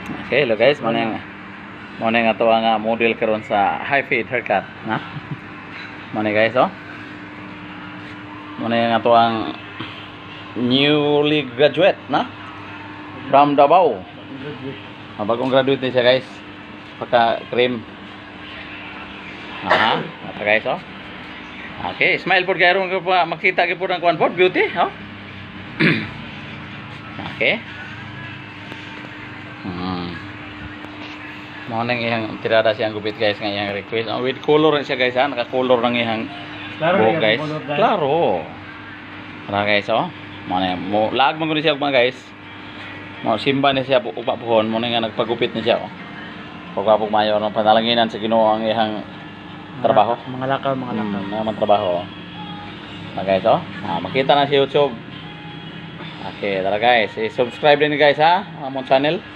Okay, hello guys, morning ato ang model karon sa high fade haircut, na. Morning guys, oh. Morning ato ang newly graduate, na. From Davao. Bagong graduate din siya guys. Pagka cream. Ito guys, oh. Okay, smile po kayo ron pa makita gyud po ng kuan po, beauty, oh. Okay. Morning ihang tirada siyang gupit guys nga iyang request. With color rin siya guys, ha. Naka-color ng ihang buhok guys. Klaro. Tara guys, oh. Mo lag man gud siya mga guys. Mo simba ni siya upa pohon, mo nga nagpagupit ni siya, oh. Pagwapog mayo ng panalanginan sa Ginoo ang ihang trabaho. Mga lakaw. Mga trabaho. Tara guys, oh. Makita na sa YouTube. Okay, tara guys. I-subscribe din guys, ha. Among channel.